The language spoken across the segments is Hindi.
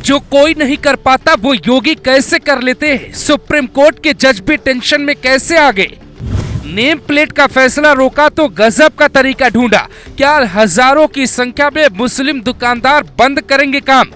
जो कोई नहीं कर पाता वो योगी कैसे कर लेते हैं। सुप्रीम कोर्ट के जज भी टेंशन में कैसे आ गए। नेम प्लेट का फैसला रोका तो गजब का तरीका ढूंढा। क्या हजारों की संख्या में मुस्लिम दुकानदार बंद करेंगे काम।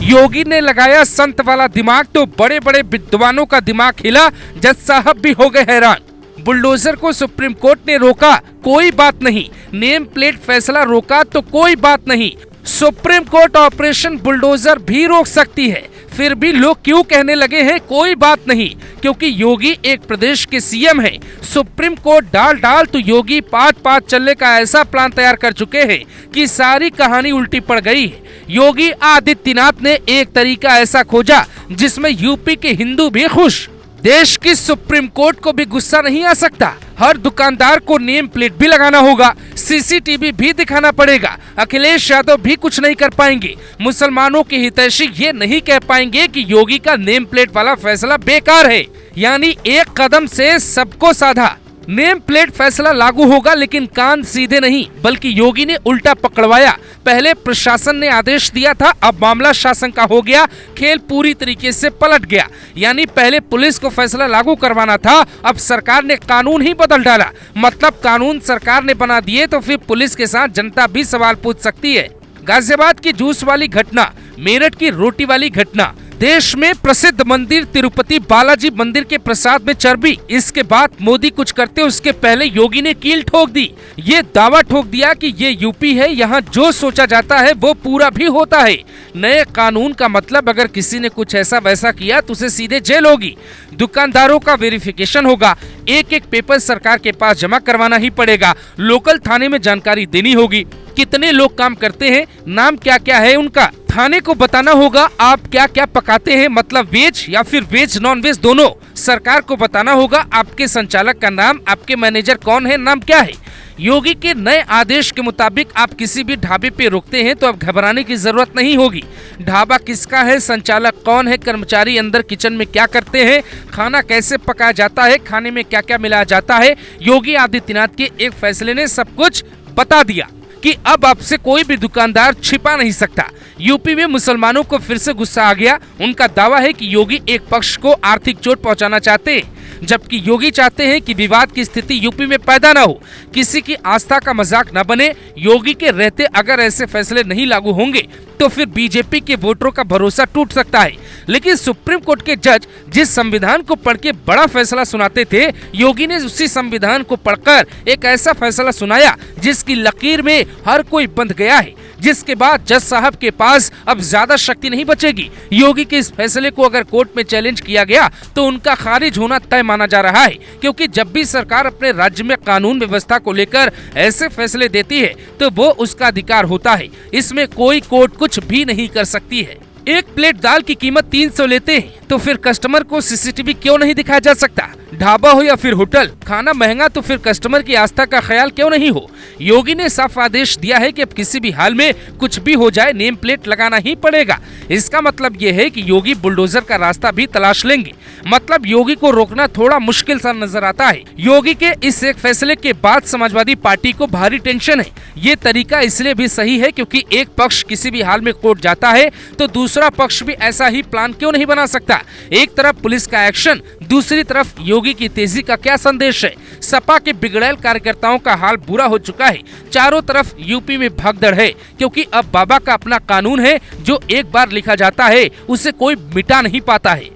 योगी ने लगाया संत वाला दिमाग तो बड़े बड़े विद्वानों का दिमाग हिला। जज साहब भी हो गए हैरान। बुलडोजर को सुप्रीम कोर्ट ने रोका, कोई बात नहीं। नेम प्लेट फैसला रोका तो कोई बात नहीं। सुप्रीम कोर्ट ऑपरेशन बुलडोजर भी रोक सकती है। फिर भी लोग क्यों कहने लगे हैं कोई बात नहीं, क्योंकि योगी एक प्रदेश के सीएम हैं। सुप्रीम कोर्ट डाल तो योगी पाँच चलने का ऐसा प्लान तैयार कर चुके हैं कि सारी कहानी उल्टी पड़ गई है। योगी आदित्यनाथ ने एक तरीका ऐसा खोजा जिसमें यूपी के हिंदू भी खुश। देश की सुप्रीम कोर्ट को भी गुस्सा नहीं आ सकता। हर दुकानदार को नेम प्लेट भी लगाना होगा, सीसीटीवी भी दिखाना पड़ेगा। अखिलेश यादव भी कुछ नहीं कर पाएंगे। मुसलमानों के हितैषी ये नहीं कह पाएंगे कि योगी का नेम प्लेट वाला फैसला बेकार है। यानी एक कदम से सबको साधा। नेम प्लेट फैसला लागू होगा लेकिन कान सीधे नहीं, बल्कि योगी ने उल्टा पकड़वाया। पहले प्रशासन ने आदेश दिया था, अब मामला शासन का हो गया। खेल पूरी तरीके से पलट गया। यानी पहले पुलिस को फैसला लागू करवाना था, अब सरकार ने कानून ही बदल डाला। मतलब कानून सरकार ने बना दिए तो फिर पुलिस के साथ जनता भी सवाल पूछ सकती है। गाजियाबाद की जूस वाली घटना, मेरठ की रोटी वाली घटना, देश में प्रसिद्ध मंदिर तिरुपति बालाजी मंदिर के प्रसाद में चर्बी। इसके बाद मोदी कुछ करते उसके पहले योगी ने कील ठोक दी। ये दावा ठोक दिया कि ये यूपी है, यहाँ जो सोचा जाता है वो पूरा भी होता है। नए कानून का मतलब अगर किसी ने कुछ ऐसा वैसा किया तो उसे सीधे जेल होगी। दुकानदारों का वेरिफिकेशन होगा। एक एक पेपर सरकार के पास जमा करवाना ही पड़ेगा। लोकल थाने में जानकारी देनी होगी। कितने लोग काम करते हैं, नाम क्या क्या है उनका, थाने को बताना होगा। आप क्या क्या पकाते हैं, मतलब वेज या फिर वेज नॉन वेज दोनों। सरकार को बताना होगा आपके संचालक का नाम, आपके मैनेजर कौन है, नाम क्या है। योगी के नए आदेश के मुताबिक आप किसी भी ढाबे पे रुकते हैं तो अब घबराने की जरूरत नहीं होगी। ढाबा किसका है, संचालक कौन है, कर्मचारी अंदर किचन में क्या करते हैं, खाना कैसे पकाया जाता है, खाने में क्या क्या मिलाया जाता है। योगी आदित्यनाथ के एक फैसले ने सब कुछ बता दिया कि अब आपसे कोई भी दुकानदार छिपा नहीं सकता। यूपी में मुसलमानों को फिर से गुस्सा आ गया। उनका दावा है कि योगी एक पक्ष को आर्थिक चोट पहुंचाना चाहते हैं, जबकि योगी चाहते हैं कि विवाद की स्थिति यूपी में पैदा न हो, किसी की आस्था का मजाक न बने। योगी के रहते अगर ऐसे फैसले नहीं लागू होंगे तो फिर बीजेपी के वोटरों का भरोसा टूट सकता है। लेकिन सुप्रीम कोर्ट के जज जिस संविधान को पढ़ के बड़ा फैसला सुनाते थे, योगी ने उसी संविधान को पढ़कर एक ऐसा फैसला सुनाया जिसकी लकीर में हर कोई बंध गया है, जिसके बाद जज साहब के पास अब ज्यादा शक्ति नहीं बचेगी। योगी के इस फैसले को अगर कोर्ट में चैलेंज किया गया तो उनका खारिज होना तय माना जा रहा है, क्योंकि जब भी सरकार अपने राज्य में कानून व्यवस्था को लेकर ऐसे फैसले देती है तो वो उसका अधिकार होता है। इसमें कोई कोर्ट कुछ भी नहीं कर सकती है। एक प्लेट दाल की कीमत 300 लेते हैं तो फिर कस्टमर को सीसीटीवी क्यों नहीं दिखाया जा सकता। ढाबा हो या फिर होटल, खाना महंगा तो फिर कस्टमर की आस्था का ख्याल क्यों नहीं हो। योगी ने साफ आदेश दिया है कि अब किसी भी हाल में कुछ भी हो जाए नेम प्लेट लगाना ही पड़ेगा। इसका मतलब ये है कि योगी बुलडोजर का रास्ता भी तलाश लेंगे। मतलब योगी को रोकना थोड़ा मुश्किल सा नजर आता है। योगी के इस एक फैसले के बाद समाजवादी पार्टी को भारी टेंशन है। ये तरीका इसलिए भी सही है क्योंकि एक पक्ष किसी भी हाल में कोर्ट जाता है तो दूसरा पक्ष भी ऐसा ही प्लान क्यों नहीं बना सकता। एक तरफ पुलिस का एक्शन, दूसरी तरफ योगी की तेजी का क्या संदेश है। सपा के बिगड़ैल कार्यकर्ताओं का हाल बुरा हो चुका है। चारों तरफ यूपी में भगदड़ है, क्योंकि अब बाबा का अपना कानून है जो एक बार लिखा जाता है उसे कोई मिटा नहीं पाता है।